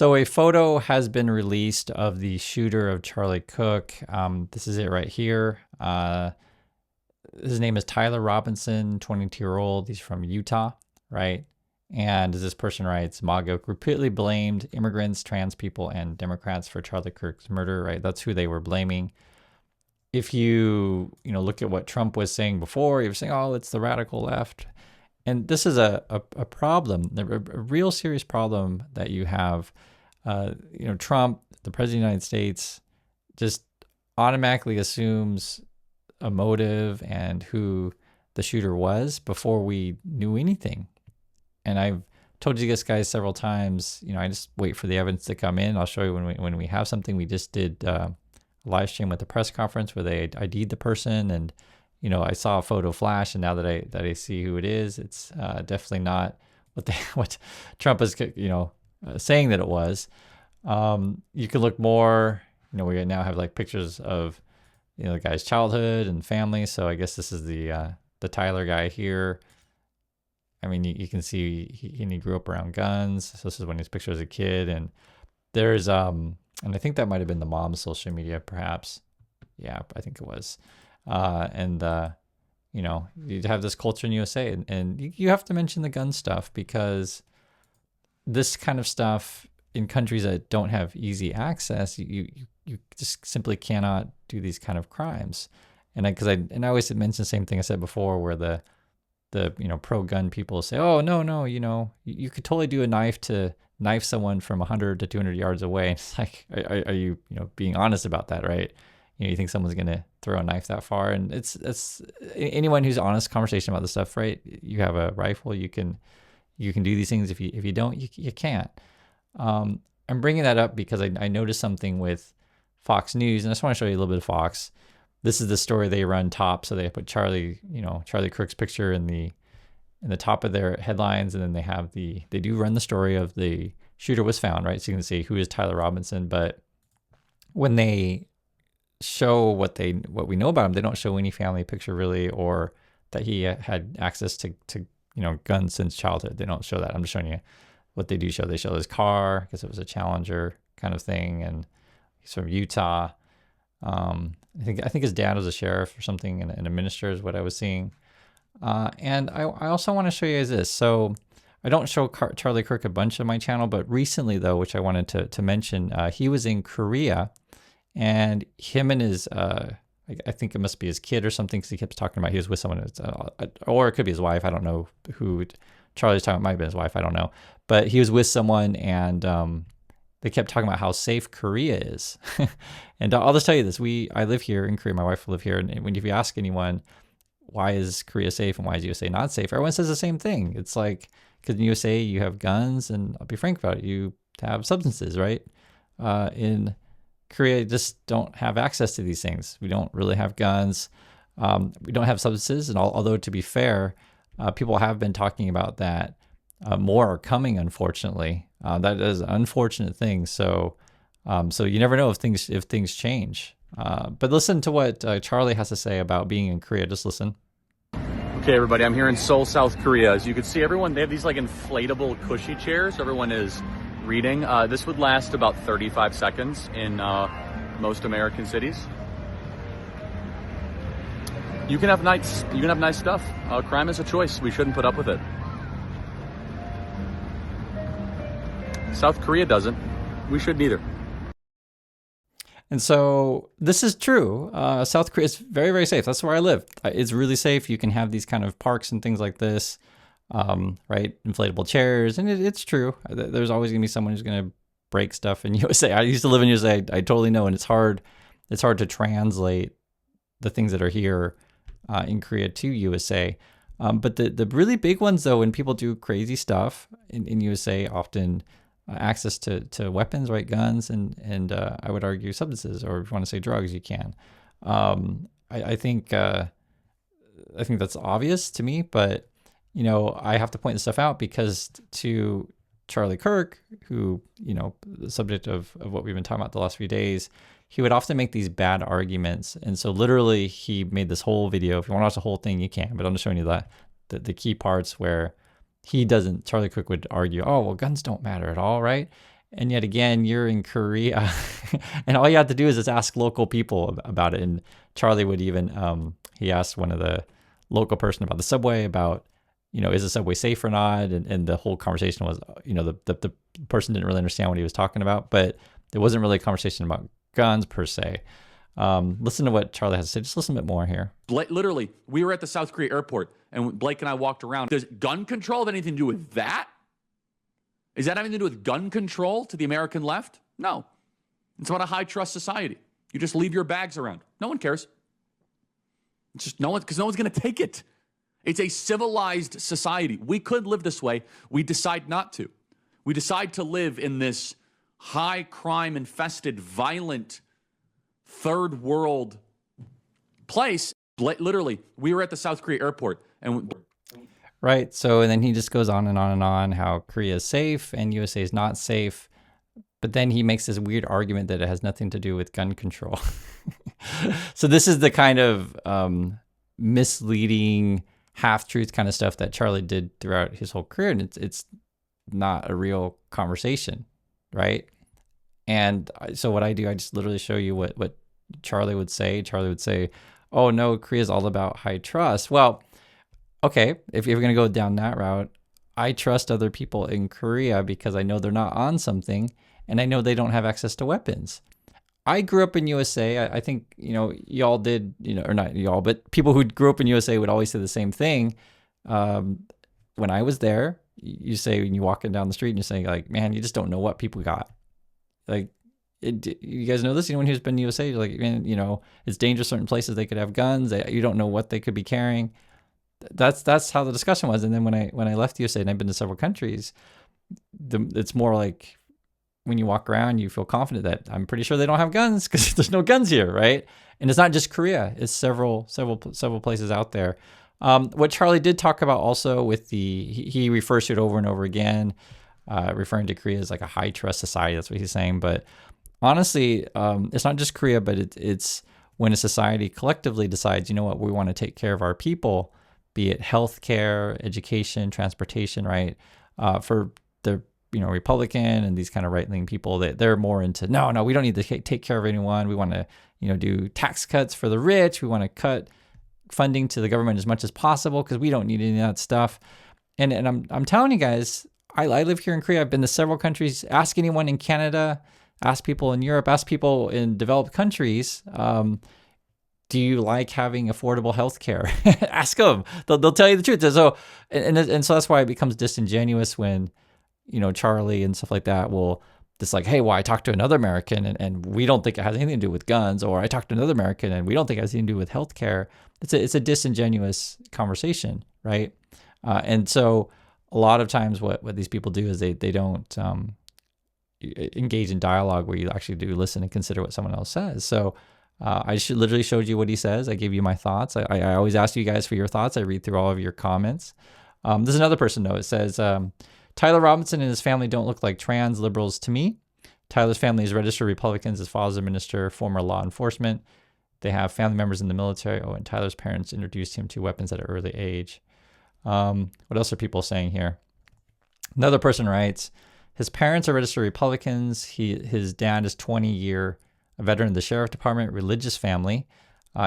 So a photo has been released of the shooter of Charlie Kirk. This is it right here. His name is Tyler Robinson, 22-year-old. He's from Utah, right? And as this person writes, MAGA repeatedly blamed immigrants, trans people, and Democrats for Charlie Kirk's murder, right? That's who they were blaming. If you look at what Trump was saying before, he was saying, oh, it's the radical left. And this is a problem, a real serious problem that you have. Trump, the president of the United States, just automatically assumes a motive and who the shooter was before we knew anything. And I've told you guys several times, I just wait for the evidence to come in. I'll show you when we have something. We just did a live stream with the press conference where they ID'd the person, and I saw a photo flash, and now that I see who it is, it's definitely not what Trump is saying that it was. You can look more. We now have like pictures of the guy's childhood and family. So I guess this is the Tyler guy here. I mean, you can see he grew up around guns. So this is when he's pictured as a kid, and there's and I think that might have been the mom's social media, perhaps. Yeah, I think it was. You have this culture in USA, and you have to mention the gun stuff, because this kind of stuff in countries that don't have easy access, you just simply cannot do these kind of crimes. And I always mention the same thing I said before, where the pro-gun people say, oh, no, you could totally do a knife someone from 100 to 200 yards away. And it's like, are you being honest about that, right? You think someone's going to throw a knife that far? And it's anyone who's honest conversation about this stuff, right? You have a rifle, you can do these things. If you don't, you can't. I'm bringing that up because I noticed something with Fox News, and I just want to show you a little bit of Fox. This is the story they run top, so they put Charlie Kirk's picture in the top of their headlines, and then they do run the story of the shooter was found, right? So you can see who is Tyler Robinson, but when they show what we know about him, they don't show any family picture really, or that he had access to guns since childhood. They don't show that. I'm just showing you what they do show. They show his car because it was a Challenger kind of thing, and he's from Utah. I think his dad was a sheriff or something, and a minister is what I was seeing. And I also want to show you guys this. So I don't show Charlie Kirk a bunch on my channel, but recently though, which I wanted to mention, he was in Korea, and him and his I think it must be his kid or something, because he kept talking about he was with someone, or it could be his wife. I don't know who Charlie's talking about. It might have been his wife. I don't know. But he was with someone, and they kept talking about how safe Korea is. And I'll just tell you this. I live here in Korea. My wife will live here. And if you ask anyone, why is Korea safe and why is USA not safe? Everyone says the same thing. It's like, because in USA you have guns, and I'll be frank about it, you have substances, right? In Korea, you just don't have access to these things. We don't really have guns. We don't have substances. And although, to be fair, people have been talking about that. More are coming, unfortunately. That is an unfortunate thing. So you never know if things change. But listen to what Charlie has to say about being in Korea. Just listen. Okay, everybody, I'm here in Seoul, South Korea. As you can see, they have these like inflatable cushy chairs. Everyone is reading. This would last about 35 seconds in most American cities. You can have nice stuff. Crime is a choice. We shouldn't put up with it. South Korea doesn't. We shouldn't either. And so this is true. South Korea is very, very safe. That's where I live. It's really safe. You can have these kind of parks and things like this, right? Inflatable chairs. And it's true. There's always going to be someone who's going to break stuff in USA. I used to live in USA. I totally know. And it's hard to translate the things that are here in Korea to USA. But the really big ones, though, when people do crazy stuff in USA, often access to weapons, right? Guns, and I would argue substances, or if you want to say drugs, you can. I think that's obvious to me, but I have to point this stuff out because to Charlie Kirk, who the subject of what we've been talking about the last few days, he would often make these bad arguments, and so literally he made this whole video. If you want to watch the whole thing, you can, but I'm just showing you the key parts where Charlie Kirk would argue, oh, well, guns don't matter at all, right? And yet again, you're in Korea, and all you have to do is just ask local people about it. And Charlie would even, he asked one of the local person about the subway, about, is the subway safe or not? And the whole conversation was, the person didn't really understand what he was talking about, but there wasn't really a conversation about guns per se. Listen to what Charlie has to say. Just listen a bit more here. Literally, we were at the South Korea airport, and Blake and I walked around. Does gun control have anything to do with that? Is that having to do with gun control to the American left? No. It's about a high-trust society. You just leave your bags around. No one cares. It's just because no one's going to take it. It's a civilized society. We could live this way. We decide not to. We decide to live in this high crime-infested, violent, third world place. Literally, we were at the South Korea airport, and right. So, and then he just goes on and on and on how Korea is safe and USA is not safe. But then he makes this weird argument that it has nothing to do with gun control. So this is the kind of misleading half-truth kind of stuff that Charlie did throughout his whole career. And it's not a real conversation, right? And so what I do, I just literally show you what Charlie would say. Charlie would say, oh, no, Korea is all about high trust. Well, okay, if you're going to go down that route, I trust other people in Korea because I know they're not on something, and I know they don't have access to weapons. I grew up in USA. I think, y'all did, or not y'all, but people who grew up in USA would always say the same thing. When I was there, you say, when you're walking down the street and you're saying, like, man, you just don't know what people got. Like, you guys know this? Anyone who's been to USA, you're like, man, it's dangerous. Certain places they could have guns. You don't know what they could be carrying. That's how the discussion was. And then when I left USA, and I've been to several countries, it's more like when you walk around, you feel confident that I'm pretty sure they don't have guns because there's no guns here, right? And it's not just Korea; it's several places out there. What Charlie did talk about also with he refers to it over and over again, referring to Korea as like a high trust society. That's what he's saying. But honestly, it's not just Korea, but it's when a society collectively decides, you know what, we want to take care of our people, be it healthcare, education, transportation, right? For the Republican and these kind of right-wing people, they're more into, no, we don't need to take care of anyone. We want to, do tax cuts for the rich. We want to cut funding to the government as much as possible because we don't need any of that stuff. And I'm telling you guys, I live here in Korea. I've been to several countries. Ask anyone in Canada, ask people in Europe, ask people in developed countries. Do you like having affordable health care? Ask them. They'll tell you the truth. So, and so that's why it becomes disingenuous when, Charlie and stuff like that will just like, hey, well, I talked to another American and we don't think it has anything to do with guns, or I talked to another American and we don't think it has anything to do with healthcare. It's a disingenuous conversation, right? And so a lot of times what these people do is they don't engage in dialogue where you actually do listen and consider what someone else says. So I literally showed you what he says. I gave you my thoughts. I always ask you guys for your thoughts. I read through all of your comments. There's another person though. It says, Tyler Robinson and his family don't look like trans liberals to me. Tyler's family is registered Republicans. His father's a minister, former law enforcement. They have family members in the military. Oh, and Tyler's parents introduced him to weapons at an early age. What else are people saying here? Another person writes, his parents are registered Republicans. His dad is 20-year a veteran of the sheriff department, religious family,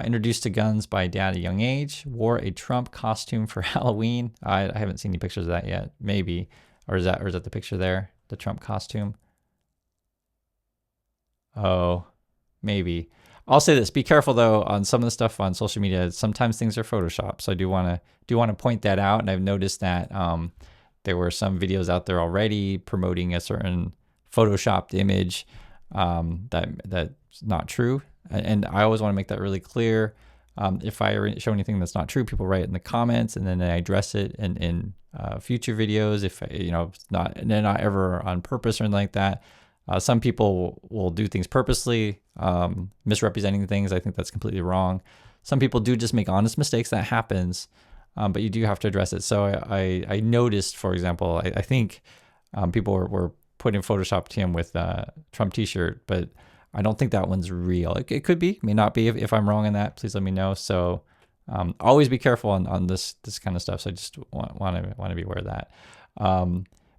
introduced to guns by dad at a young age, wore a Trump costume for Halloween. I haven't seen any pictures of that yet. Maybe. Or is that the picture there? The Trump costume? Oh, maybe. I'll say this: be careful though on some of the stuff on social media. Sometimes things are photoshopped, so I do want to point that out. And I've noticed that there were some videos out there already promoting a certain photoshopped image that's not true. And I always want to make that really clear. If I show anything that's not true, people write it in the comments, and then I address it in future videos. If it's not, they're not ever on purpose or anything like that. Some people will do things purposely, misrepresenting things. I think that's completely wrong. Some people do just make honest mistakes. That happens, but you do have to address it. So I noticed, for example, I think people were putting Photoshop to him with Trump t-shirt, but I don't think that one's real. It could be, may not be. If I'm wrong on that, please let me know. So always be careful on this kind of stuff. So I just want to be aware of that.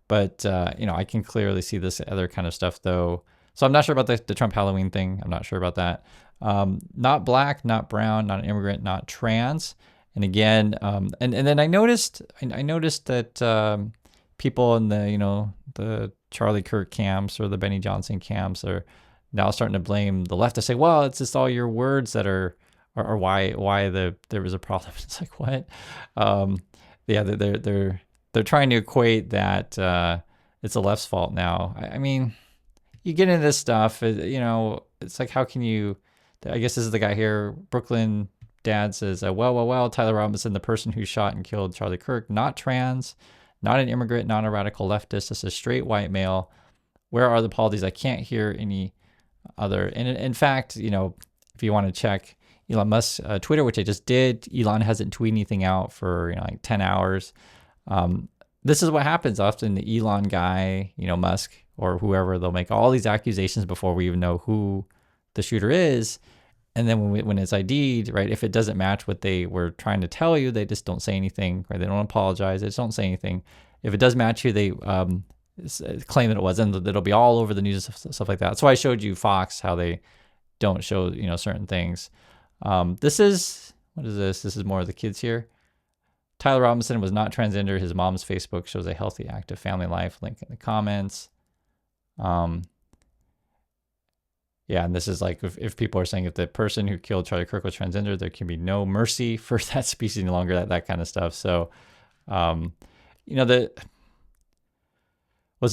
But I can clearly see this other kind of stuff though. So I'm not sure about the Trump Halloween thing. I'm not sure about that. Not black, not brown, not an immigrant, not trans. And again, and then I noticed that people in the Charlie Kirk camps or the Benny Johnson camps are now starting to blame the left to say, well, it's just all your words that are why there was a problem. It's like, what? Yeah, they're trying to equate that it's the left's fault now. I mean, you get into this stuff, it's like, how can you? I guess this is the guy here, Brooklyn Dad says, well, Tyler Robinson, the person who shot and killed Charlie Kirk, not trans, not an immigrant, not a radical leftist, just a straight white male. Where are the apologies? I can't hear any other. And in fact, if you want to check Elon Musk's Twitter, which I just did, Elon hasn't tweeted anything out for like 10 hours. This is what happens often. The Elon guy, Musk or whoever, they'll make all these accusations before we even know who the shooter is. And then when it's ID'd, right, if it doesn't match what they were trying to tell you, they just don't say anything, right? They don't apologize. They just don't say anything. If it does match you, they claim that it was, and it'll be all over the news, stuff like that. That's why I showed you Fox, how they don't show, certain things. This is, what is this? This is more of the kids here. Tyler Robinson was not transgender. His mom's Facebook shows a healthy, active family life. Link in the comments. Yeah, and this is like if people are saying if the person who killed Charlie Kirk was transgender, there can be no mercy for that species any longer, that kind of stuff. So, what's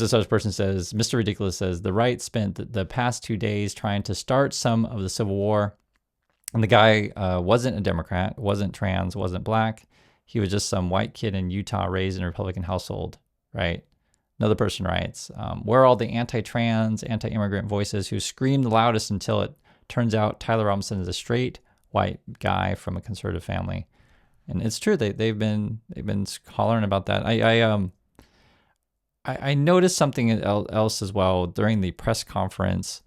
this other person says? Mr. Ridiculous says, the right spent the past 2 days trying to start some of the Civil War. And the guy wasn't a Democrat, wasn't trans, wasn't black. He was just some white kid in Utah raised in a Republican household, right? Another person writes, where are all the anti-trans, anti-immigrant voices who scream the loudest until it turns out Tyler Robinson is a straight white guy from a conservative family? And it's true, they've been hollering about that. I noticed something else as well during the press conference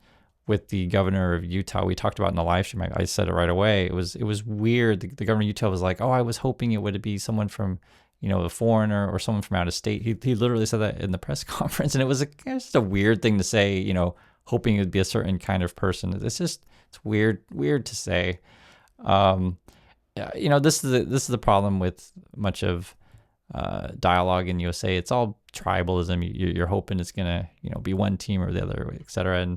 with the governor of Utah. We talked about in the live stream. I said it right away. It was weird. The governor of Utah was like, oh, I was hoping it would be someone from, a foreigner or someone from out of state. He literally said that in the press conference, and it was just a weird thing to say, hoping it would be a certain kind of person. It's weird to say. This is the problem with much of dialogue in USA. It's all tribalism. You're hoping it's gonna, be one team or the other, et cetera.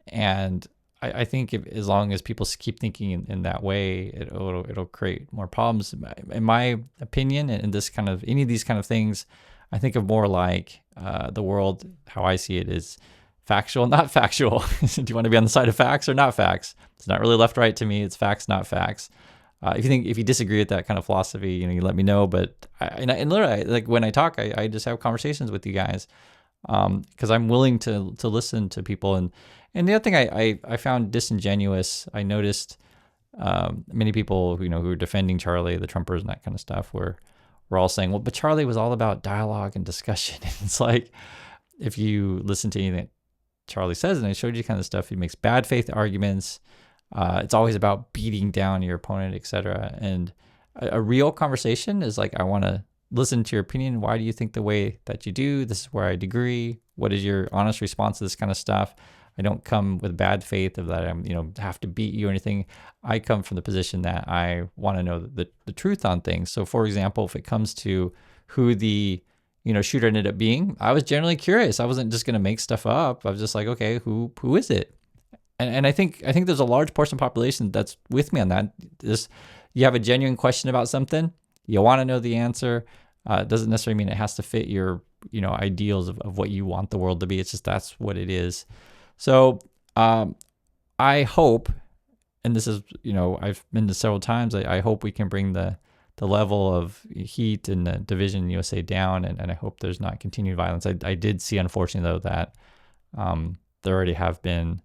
And I think as long as people keep thinking in that way, it'll create more problems. In my opinion, and any of these kind of things, I think of more like the world, how I see it, is factual, not factual. Do you want to be on the side of facts or not facts? It's not really left right to me. It's facts, not facts. If you disagree with that kind of philosophy, you let me know. But and literally, like when I talk, I just have conversations with you guys because I'm willing to listen to people. And the other thing I found disingenuous, I noticed many people who are defending Charlie, the Trumpers and that kind of stuff, were all saying, well, but Charlie was all about dialogue and discussion. And it's like, if you listen to anything that Charlie says, and I showed you kind of stuff, he makes bad faith arguments. It's always about beating down your opponent, etc. And a real conversation is like, I want to listen to your opinion. Why do you think the way that you do? This is where I agree. What is your honest response to this kind of stuff? I don't come with bad faith of that I'm, have to beat you or anything. I come from the position that I want to know the truth on things. So for example, if it comes to who the, shooter ended up being, I was generally curious. I wasn't just going to make stuff up. I was just like, okay, who is it? And I think there's a large portion of the population that's with me on that. You have a genuine question about something, you want to know the answer. It doesn't necessarily mean it has to fit your, ideals of what you want the world to be. It's just that's what it is. So I hope, and this is, I've been to several times, I hope we can bring the level of heat and the division in USA down, and I hope there's not continued violence. I did see, unfortunately, though, that there already have been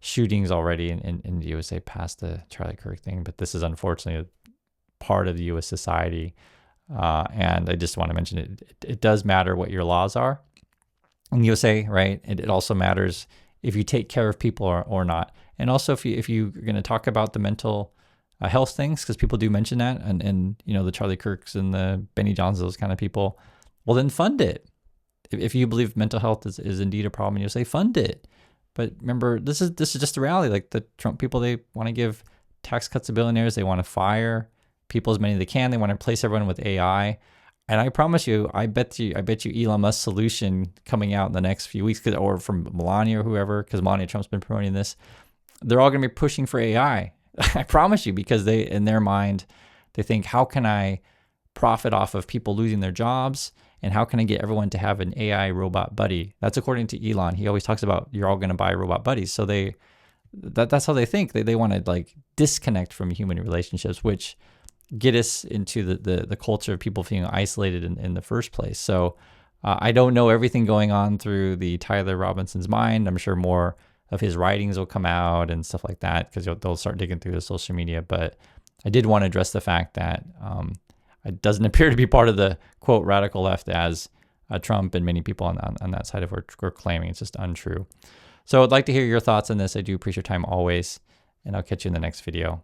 shootings already in the USA past the Charlie Kirk thing, but this is unfortunately a part of the U.S. society, and I just want to mention it does matter what your laws are in the USA, right? It also matters if you take care of people or not. And also if you're going to talk about the mental health things, because people do mention that, and the Charlie Kirks and the Benny Johns, those kind of people, well, then fund it. if you believe mental health is indeed a problem, you'll say fund it. But remember, this is just the reality. Like the Trump people, they want to give tax cuts to billionaires. They want to fire people as many as they can. They want to replace everyone with AI. And I promise you, I bet you Elon Musk's solution coming out in the next few weeks, or from Melania or whoever, because Melania Trump's been promoting this, they're all going to be pushing for AI. I promise you, because they, in their mind, they think, how can I profit off of people losing their jobs? And how can I get everyone to have an AI robot buddy? That's according to Elon. He always talks about you're all going to buy robot buddies. So that's how they think. They want to like disconnect from human relationships, which get us into the culture of people feeling isolated in the first place. So I don't know everything going on through the Tyler Robinson's mind. I'm sure more of his writings will come out and stuff like that, because they'll start digging through the social media. But I did want to address the fact that it doesn't appear to be part of the quote radical left as Trump and many people on that side of it are claiming. It's just untrue. So I'd like to hear your thoughts on this. I do appreciate your time always, and I'll catch you in the next video.